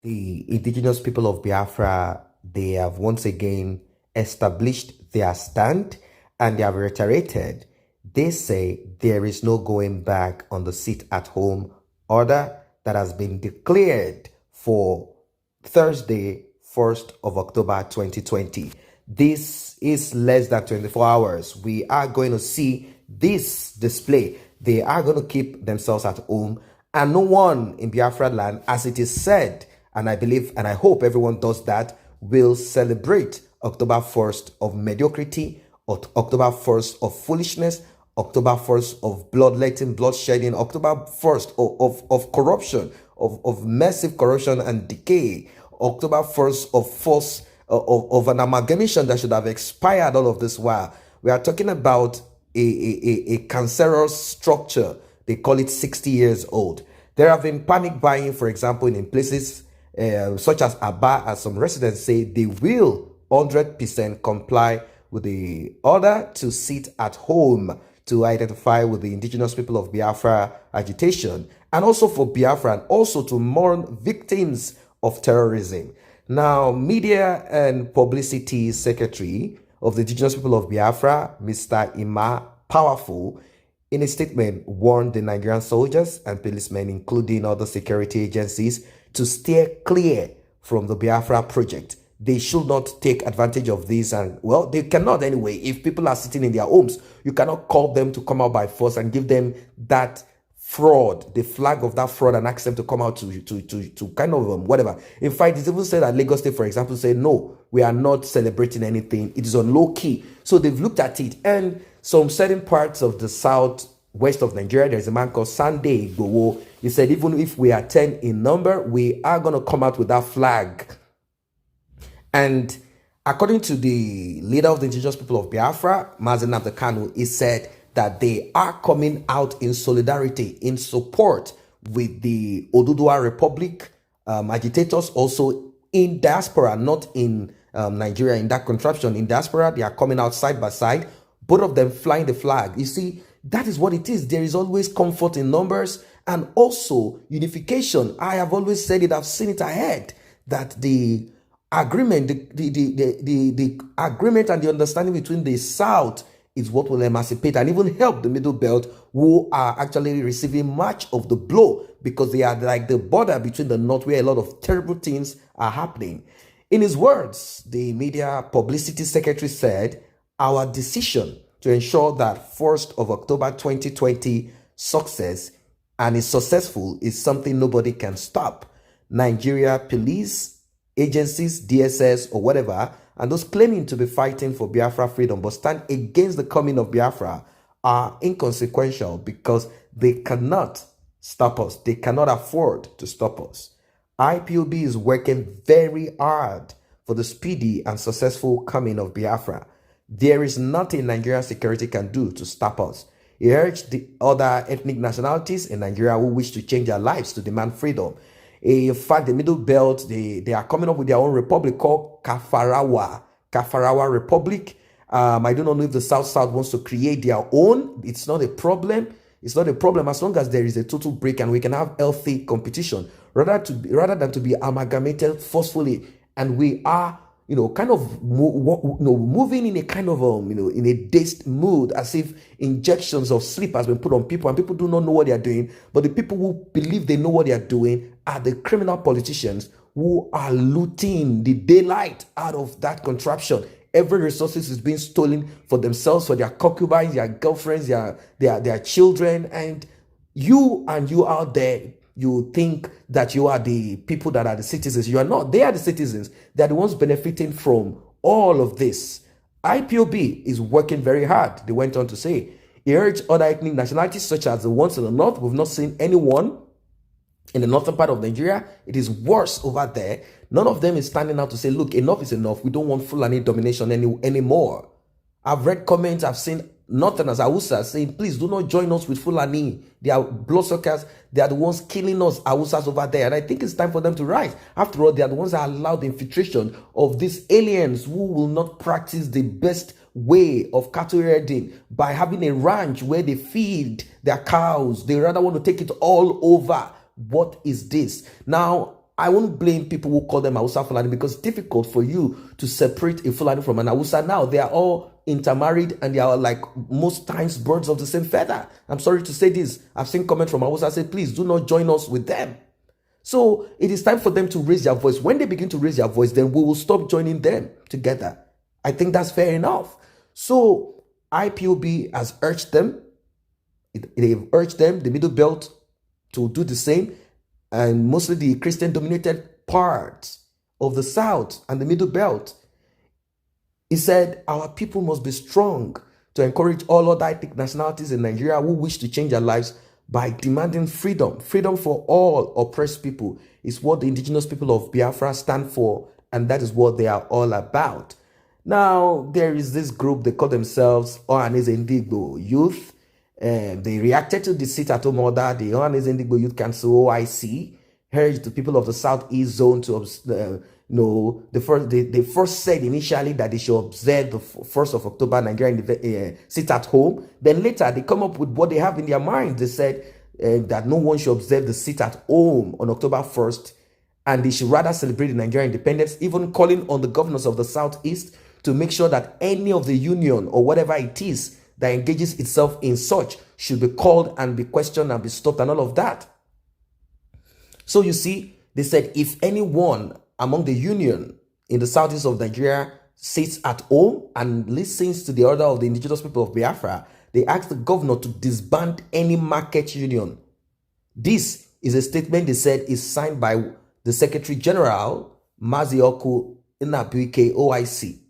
The indigenous people of Biafra, they have once again established their stand and they have reiterated. They say there is no going back on the sit-at-home order that has been declared for Thursday, 1st of October 2020. This is less than 24 hours. We are going to see this display. They are going to keep themselves at home, and no one in Biafra land, as it is said, and I believe and I hope everyone does that, will celebrate October 1st of mediocrity, October 1st of foolishness, October 1st of bloodletting, bloodshedding, October 1st of corruption, of massive corruption and decay, October 1st of force, of an amalgamation that should have expired all of this while. We are talking about a cancerous structure. They call it 60 years old. There have been panic buying, for example, in places such as Aba, as some residents say they will 100% comply with the order to sit at home to identify with the indigenous people of Biafra agitation, and also for Biafra, and also to mourn victims of terrorism. Now, Media and Publicity Secretary of the indigenous people of Biafra, Mr. Ima Powerful, in a statement warned the Nigerian soldiers and policemen, including other security agencies, to steer clear from the Biafra project. They should not take advantage of this, and well, they cannot anyway. If people are sitting in their homes, you cannot call them to come out by force and give them that fraud, the flag of that fraud, and ask them to come out to kind of whatever. In fact, it's even said that Lagos State, for example, said no, we are not celebrating anything. It is on low key. So they've looked at it, and some certain parts of the southwest of Nigeria, there's a man called Sunday Igboho. He said even if we are 10 in number, we are going to come out with that flag. And according to the leader of the indigenous people of Biafra, Mazen Abdekanu, he said that they are coming out in solidarity, in support with the ODUDUWA Republic agitators, also in diaspora, not in Nigeria, in that contraption. In diaspora, they are coming out side by side, both of them flying the flag. You see, that is what it is. There is always comfort in numbers and also unification. I have always said it, I've seen it ahead, that the agreement, the agreement and the understanding between the South is what will emancipate and even help the Middle Belt, who are actually receiving much of the blow because they are like the border between the North, where a lot of terrible things are happening. In his words, the Media Publicity Secretary said, our decision to ensure that 1st of October 2020 success and is successful is something nobody can stop. Nigeria police agencies, DSS or whatever, and those claiming to be fighting for Biafra freedom but stand against the coming of Biafra are inconsequential because they cannot stop us. They cannot afford to stop us. IPOB is working very hard for the speedy and successful coming of Biafra. There is nothing Nigerian security can do to stop us. He urged the other ethnic nationalities in Nigeria who wish to change their lives to demand freedom. In fact, the Middle Belt, they are coming up with their own republic called Kafarawa Republic. I do not know if the South wants to create their own. It's not a problem. It's not a problem as long as there is a total break and we can have healthy competition rather than to be amalgamated forcefully. And we are, kind of moving in a kind of, in a dazed mood, as if injections of sleep has been put on people and people do not know what they are doing. But the people who believe they know what they are doing are the criminal politicians who are looting the daylight out of that contraption. Every resources is being stolen for themselves, for their concubines, their girlfriends, their children. And you out there, you think that you are the people that are the citizens. You are not. They are the citizens. They are the ones benefiting from all of this. IPOB is working very hard, they went on to say. He urged other ethnic nationalities, such as the ones in the north. We've not seen anyone in the northern part of Nigeria. It is worse over there. None of them is standing out to say, look, enough is enough. We don't want Fulani domination anymore. I've read comments, I've seen Northerners, Awusas, saying, please do not join us with Fulani. They are bloodsuckers. They are the ones killing us, Awusas over there. And I think it's time for them to rise. After all, they are the ones that allowed the infiltration of these aliens who will not practice the best way of cattle herding by having a ranch where they feed their cows. They rather want to take it all over. What is this? Now, I won't blame people who call them Hausa Fulani, because it's difficult for you to separate a Fulani from an Hausa. Now they are all intermarried and they are like most times birds of the same feather. I'm sorry to say this. I've seen comments from Hausa say, please do not join us with them. So it is time for them to raise their voice. When they begin to raise their voice, then we will stop joining them together. I think that's fair enough. So IPOB has urged them, they've urged them, the Middle Belt, to do the same, and mostly the Christian-dominated parts of the South and the Middle Belt. He said, our people must be strong to encourage all other ethnic nationalities in Nigeria who wish to change their lives by demanding freedom. Freedom for all oppressed people is what the indigenous people of Biafra stand for, and that is what they are all about. Now, there is this group, they call themselves ODUDUWA Youth. They reacted to the sit-at-home order. The ODUDUWA Youth Council, OIC, urged the people of the Southeast Zone to, they first said initially that they should observe the 1st of October Nigerian sit-at-home. Then later, they come up with what they have in their mind. They said that no one should observe the sit-at-home on October 1st, and they should rather celebrate the Nigerian independence, even calling on the governors of the Southeast to make sure that any of the union or whatever it is that engages itself in such should be called and be questioned and be stopped and all of that. So you see, they said if anyone among the union in the southeast of Nigeria sits at home and listens to the order of the indigenous people of Biafra, they asked the governor to disband any market union. This is a statement they said is signed by the Secretary General, Mazioku Inabuike, OIC.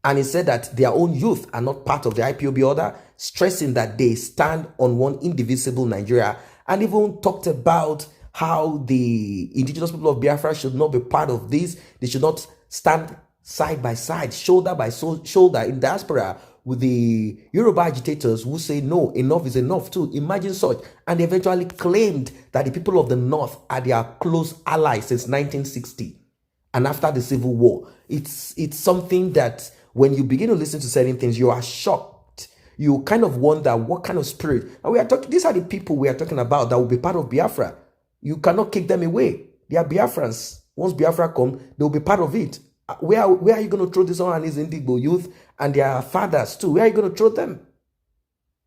And he said that their own youth are not part of the IPOB order, stressing that they stand on one indivisible Nigeria, and even talked about how the indigenous people of Biafra should not be part of this. They should not stand side by side, shoulder by shoulder in diaspora with the Yoruba agitators who say no, enough is enough too. Imagine such. And they eventually claimed that the people of the North are their close allies since 1960 and after the Civil War. It's something that when you begin to listen to certain things, you are shocked. You kind of wonder what kind of spirit. And we are talking, these are the people we are talking about that will be part of Biafra. You cannot kick them away. They are Biafrans. Once Biafra come, they will be part of it. Where are you going to throw this on these Indigo youth and their fathers too? Where are you going to throw them?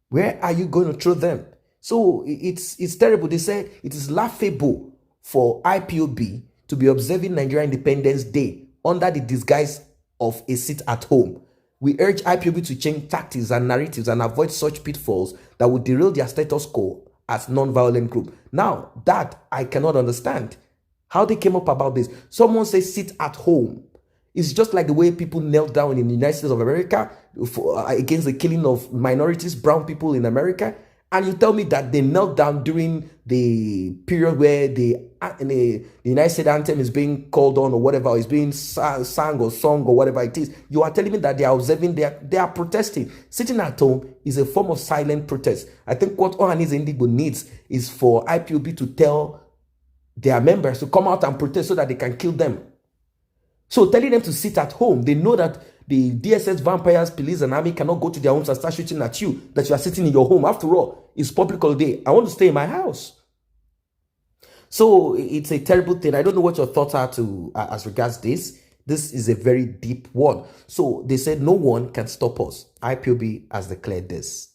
Where are you going to throw them? So it's terrible. They say it is laughable for IPOB to be observing Nigeria Independence Day under the disguise of a sit-at-home. We urge IPOB to change tactics and narratives and avoid such pitfalls that would derail their status quo as non-violent group. Now, that I cannot understand. How they came up about this. Someone says sit at home. It's just like the way people knelt down in the United States of America against the killing of minorities, brown people in America. And you tell me that they knelt down during the period where the United States anthem is being called on or whatever, is being sang or sung or whatever it is. You are telling me that they are observing, they are protesting. Sitting at home is a form of silent protest. I think what Ohanaeze Ndigbo needs is for IPOB to tell their members to come out and protest so that they can kill them. So telling them to sit at home, they know that the DSS, vampires, police, and army cannot go to their homes and start shooting at you, that you are sitting in your home. After all, it's public holiday. I want to stay in my house. So it's a terrible thing. I don't know what your thoughts are as regards this. This is a very deep one. So they said no one can stop us. IPOB has declared this.